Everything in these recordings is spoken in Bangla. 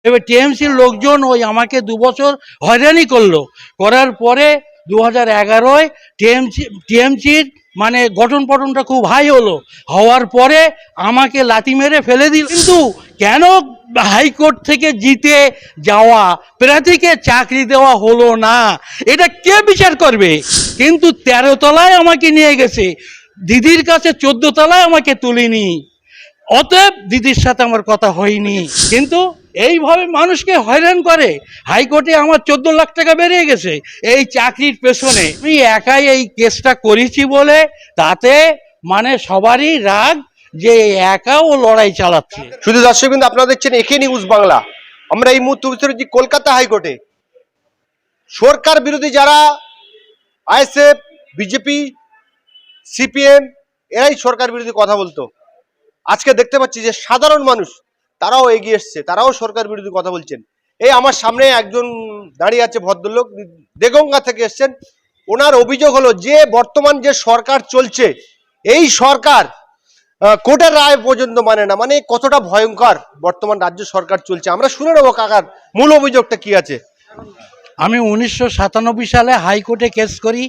এবার টিএমসির লোকজন ওই আমাকে 2 বছর হয়রানি করলো, করার পরে 2011-য় টিএমসির মানে গঠন পঠনটা খুব হাই হলো, হওয়ার পরে আমাকে লাথি মেরে ফেলে দিল। কিন্তু কেন হাইকোর্ট থেকে জিতে যাওয়া প্রার্থীকে চাকরি দেওয়া হলো না, এটা কে বিচার করবে? কিন্তু 13 তলায় আমাকে নিয়ে গেছে, দিদির কাছে 14 তলায় আমাকে তুলিনি। অতএব দিদির সাথে আমার কথা হয়নি। কিন্তু এইভাবে মানুষকে হয়রান করে। হাইকোর্টে আমার 14 লাখ টাকা বেরিয়ে গেছে এই চাকরির পেছনে। আমি একাই এই কেসটা করেছি বলে তাতে মানে সবারই রাগ যে একাও লড়াই চালাচ্ছে। শুধু দর্শক কিন্তু আপনারা দেখছেন একে নিউজ বাংলা। আমরা এই মুহূর্তে উপস্থিত হচ্ছি কলকাতা হাইকোর্টে। সরকার বিরোধী যারা আইএসএফ, বিজেপি, সিপিএম এরাই সরকার বিরোধী কথা বলতো, আজকে দেখতে পাচ্ছি যে সাধারণ মানুষ তারাও এগিয়ে এসছে, তারাও সরকার বিরোধী কথা বলছেন। এই আমার সামনে একজন দাঁড়িয়ে আছে ভদ্রলোক, দেগঙ্গা থেকে এসছেন। ওনার অভিযোগ হলো যে বর্তমান যে সরকার চলছে এই সরকার কোর্টের রায় পর্যন্ত মানে না, মানে কতটা ভয়ঙ্কর বর্তমান রাজ্য সরকার চলছে। আমরা শুনে নেবো কাকার মূল অভিযোগটা কি আছে। আমি 1997 সালে হাইকোর্টে কেস করি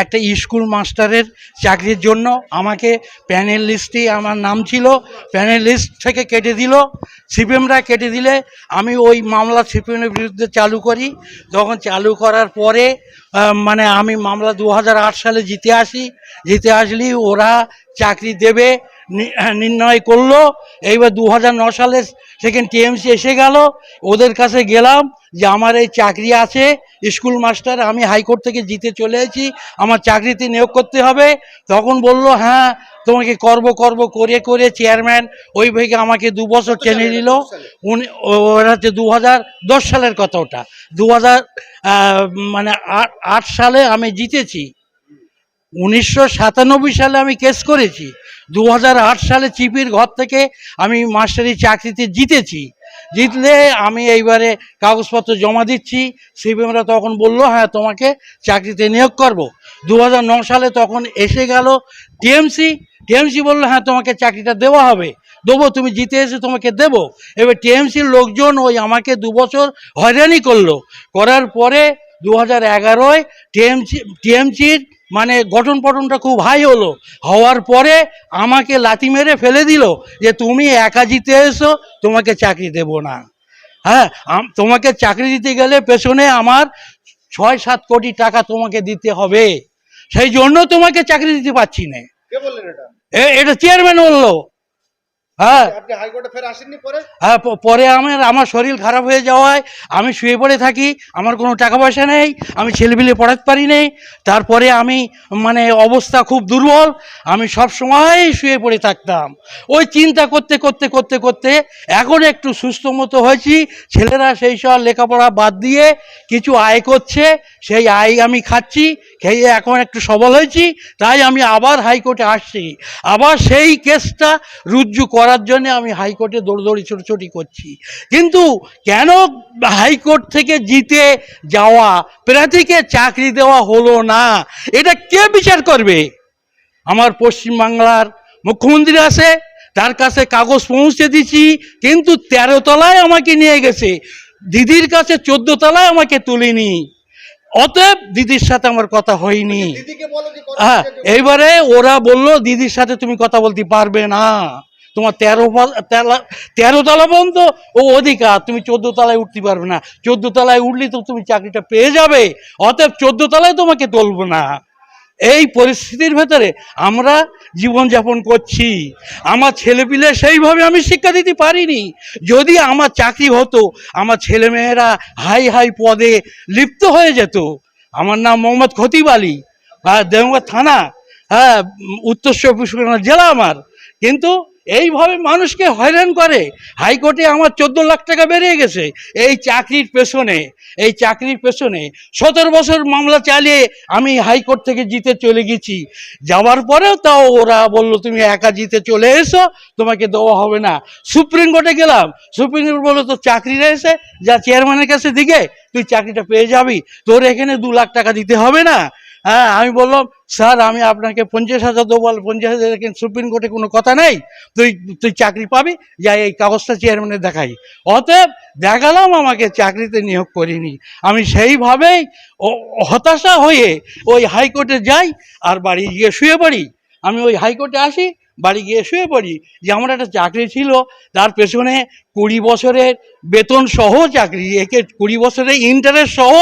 একটা স্কুল মাস্টারের চাকরির জন্য। আমাকে প্যানেল লিস্টে আমার নাম ছিল, প্যানেল লিস্ট থেকে কেটে দিল, সিপিএমরা কেটে দিলে আমি ওই মামলা সিপিএমের বিরুদ্ধে চালু করি। তখন চালু করার পরে মানে আমি মামলা 2008 সালে জিতে আসলি ওরা চাকরি দেবে নির্ণয় করলো। এইবার 2009 সালে সেকেন্ড টিএমসি এসে গেল, ওদের কাছে গেলাম যে আমার এই চাকরি আছে স্কুল মাস্টার, আমি হাইকোর্ট থেকে জিতে চলে এসেছি, আমার চাকরিতে নিয়োগ করতে হবে। তখন বলল হ্যাঁ তোমাকে করব করে চেয়ারম্যান ওই ভাইকে আমাকে 2 বছর টেনে নিল। ওরা হচ্ছে 2010 সালের কথা, ওটা 2008 সালে আমি জিতেছি। 1997 সালে আমি কেস করেছি, 2008 সালে চিপির ঘর থেকে আমি মাস্টারি চাকরিতে জিতলে আমি এইবারে কাগজপত্র জমা দিচ্ছি। সিপিএমরা তখন বললো হ্যাঁ তোমাকে চাকরিতে নিয়োগ করব। 2009 সালে তখন এসে গেল টিএমসি বললো হ্যাঁ তোমাকে চাকরিটা দেওয়া হবে, দেবো, তুমি জিতে এসে তোমাকে দেব। এবার টিএমসির লোকজন ওই আমাকে 2 বছর হয়রানি করলো, করার পরে 2011-য় টিএমসির মানে গঠন পঠনটা খুব হাই হলো, হওয়ার পরে আমাকে লাথি মেরে ফেলে দিল যে তুমি একা জিতে এসো, তোমাকে চাকরি দেব না। হ্যাঁ, তোমাকে চাকরি দিতে গেলে পেছনে আমার 6-7 কোটি টাকা তোমাকে দিতে হবে, সেই জন্য তোমাকে চাকরি দিতে পারছি না। কে বললেন এটা? এটা চেয়ারম্যান বললো। হ্যাঁ, আপনি হাইকোর্টে ফের আসেননি পরে? হ্যাঁ, পরে আমার শরীর খারাপ হয়ে যাওয়ায় আমি শুয়ে পড়ে থাকি, আমার কোনো টাকা পয়সা নেই, আমি ছেলেপিলে পড়াতে পারি নেই। তারপরে আমি মানে অবস্থা খুব দুর্বল, আমি সব সময় শুয়ে পড়ে থাকতাম। ওই চিন্তা করতে এখন একটু সুস্থ মতো হয়েছি। ছেলেরা সেই সব লেখাপড়া বাদ দিয়ে কিছু আয় করছে, সেই আয় আমি খাচ্ছি, খেয়ে এখন একটু সবল হয়েছি। তাই আমি আবার হাইকোর্টে আসছি, আবার সেই কেসটা রুজু করার জন্য আমি হাইকোর্টে দৌড়দৌড়ি ছোটাছুটি করছি। কিন্তু কেন হাইকোর্ট থেকে জিতে যাওয়া প্রার্থীকে চাকরি দেওয়া হলো না, এটা কে বিচার করবে? আমার পশ্চিমবাংলার মুখ্যমন্ত্রী আছে, তার কাছে কাগজ পৌঁছে দিচ্ছি, কিন্তু 13 তলায় আমাকে নিয়ে গেছে, দিদির কাছে 14 তলায় আমাকে তুলিনি। অতএব দিদির সাথে আমার কথা হয়নি। হ্যাঁ, এইবারে ওরা বলল দিদির সাথে তুমি কথা বলতে পারবে না, তোমার 13 তলা পর্যন্ত ও অধিকার, তুমি 14 তলায় উঠতে পারবে না, 14 তলায় উঠলে তো তুমি চাকরিটা পেয়ে যাবে, অতএব 14 তলায় তোমাকে তুলব না। এই পরিস্থিতির ভেতরে আমরা জীবনযাপন করছি। আমার ছেলেপিলে সেইভাবে আমি শিক্ষা দিতে পারিনি। যদি আমার চাকরি হতো, আমার ছেলেমেয়েরা হাই পদে লিপ্ত হয়ে যেত। আমার নাম মোহাম্মদ খতিব আলী, দেওঘর থানা, হ্যাঁ, উত্তর চব্বিশ পরগনা জেলা আমার। কিন্তু এইভাবে মানুষকে হয়রান করে। হাইকোর্টে আমার 14 লাখ টাকা বেরিয়ে গেছে এই চাকরির পেছনে 17 বছর মামলা চালিয়ে আমি হাইকোর্ট থেকে জিতে চলে গেছি। যাওয়ার পরেও তাও ওরা বলল তুমি একা জিতে চলে এসো, তোমাকে দেওয়া হবে না। সুপ্রিম কোর্টে গেলাম, সুপ্রিম কোর্ট বললো তোর চাকরি রয়েছে, যা চেয়ারম্যানের কাছে দিকে তুই চাকরিটা পেয়ে যাবি, তোর এখানে 2 লাখ টাকা দিতে হবে না। হ্যাঁ, আমি বললাম স্যার আমি আপনাকে 50,000 দেবো, বল 50,000 কিন্তু সুপ্রিম কোর্টে কোনো কথা নেই, তুই তুই চাকরি পাবি, যাই এই কাগজটা চেয়ারম্যানের দেখাই। অতএব দেখালাম, আমাকে চাকরিতে নিয়োগ করিনি। আমি সেইভাবেই হতাশা হয়ে ওই হাইকোর্টে যাই আর বাড়ি গিয়ে শুয়ে পড়ি। আমি ওই হাইকোর্টে আসি, বাড়ি গিয়ে শুয়ে পড়ি যে আমার একটা চাকরি ছিল, তার পেছনে 20 বছরের বেতন সহ চাকরি, একে 20 বছরের ইন্টারেস্ট সহ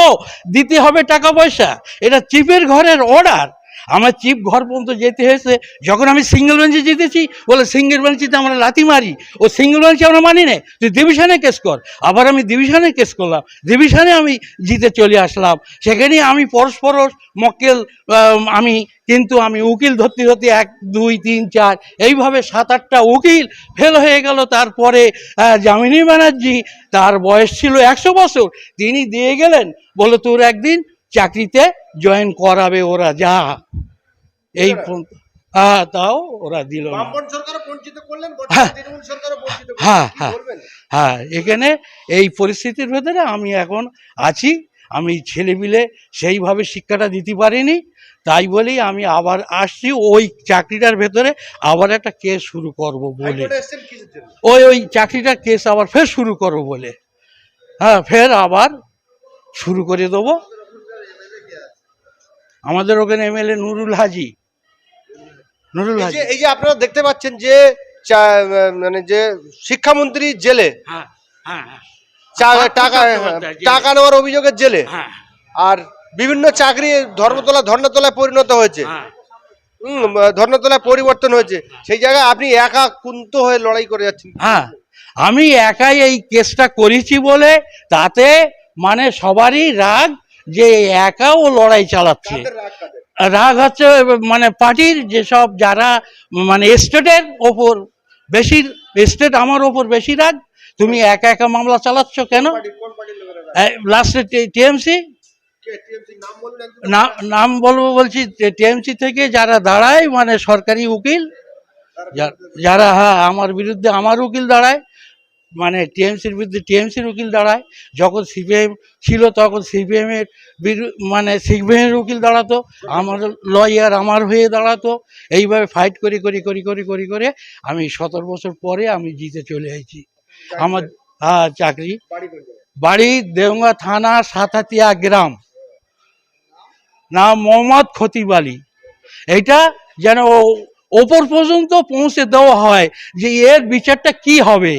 দিতে হবে টাকা পয়সা। এটা চিফের ঘরের অর্ডার। আমার চিফ ঘর পর্যন্ত যেতে হয়েছে। যখন আমি সিঙ্গেল বেঞ্চে জিতেছি, বলে সিঙ্গেল বেঞ্চিতে আমরা লাথি মারি, ও সিঙ্গেল বেঞ্চে আমরা মানি না, তুই ডিভিশনে কেস কর। আবার আমি ডিভিশনে কেস করলাম, ডিভিশনে আমি জিতে চলে আসলাম। সেখানে আমি পরস্পর মক্কেল, কিন্তু আমি উকিল ধরতে ধরতে 1 2 3 4 এইভাবে 7-8টা উকিল ফেল হয়ে গেল। তারপরে যামিনী ব্যানার্জি, তার বয়স ছিল 100 বছর, তিনি দিয়ে গেলেন, বলে তোর একদিন চাকরিতে জয়েন করাবে ওরা, যা। এই তাও ওরা দিল না। হ্যাঁ হ্যাঁ হ্যাঁ হ্যাঁ, এখানে এই পরিস্থিতির ভেতরে আমি এখন আছি। আমি ছেলেপিলে সেইভাবে শিক্ষাটা দিতে পারিনি, তাই বলেই আমি আবার আসছি ওই চাকরিটার ভেতরে আবার একটা কেস শুরু করব বলে। ওই চাকরিটার কেস আবার ফের শুরু করব বলে, হ্যাঁ, ফের আবার শুরু করে দেবো। আমাদের ওখানে এমএলএ নুরুল হাজি। এই যে আপনারা দেখতে পাচ্ছেন যে মানে যে শিক্ষামন্ত্রী জেলে, হ্যাঁ হ্যাঁ, টাকা নেওয়ার অভিযোগের জেলে, আর বিভিন্ন চাকরি ধর্ণতলায় পরিণত হয়েছে, ধর্ণতলায় পরিবর্তন হয়েছে, সেই জায়গায় আপনি একা কুন্ত হয়ে লড়াই করে যাচ্ছেন। হ্যাঁ, আমি একাই এই কেসটা করেছি বলে তাতে মানে সবারই রাগ, যে একাও লড়াই চালাচ্ছে। রাগ হচ্ছে মানে পার্টির যেসব যারা মানে স্টেটের ওপর বেশি, স্টেট আমার ওপর বেশি রাগ, তুমি একা একা মামলা চালাচ্ছ কেন? লাস্টে টিএমসি, নাম বলবো বলছি, টিএমসি থেকে যারা দাঁড়ায় মানে সরকারি উকিল যারা, হ্যাঁ, আমার বিরুদ্ধে আমার উকিল দাঁড়ায়, মানে টিএমসির বিরুদ্ধে টিএমসির উকিল দাঁড়ায়। যখন সিপিএম ছিল তখন সিপিএমের মানে সিপিএমের উকিল দাঁড়াতো, আমার লয়ার আমার হয়ে দাঁড়াতো। এইভাবে ফাইট করি করি করি করি করি করে আমি 17 বছর পরে আমি জিতে চলে এসেছি। আমার চাকরি, বাড়ি দেওঙ্গা থানা সাতাতিয়া গ্রাম, নাম মোহাম্মদ খতিব আলী। এইটা যেন ওপর পর্যন্ত পৌঁছে দেওয়া হয় যে এর বিচারটা কি হবে।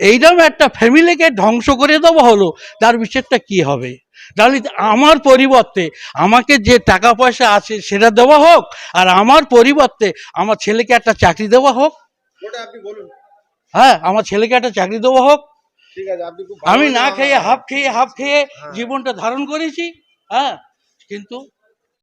এইরকম একটা ফ্যামিলিকে ধ্বংস করে দেওয়া হলো, তার বিচারটা কি হবে? তাহলে আমার পরিবর্তে আমাকে যে টাকা পয়সা আছে সেটা দেওয়া হোক, আর আমার পরিবর্তে আমার ছেলেকে একটা চাকরি দেওয়া হোক। হ্যাঁ, আমার ছেলেকে একটা চাকরি দেওয়া হোক। আমি না খেয়ে হাফ খেয়ে জীবনটা ধারণ করেছি। হ্যাঁ, কিন্তু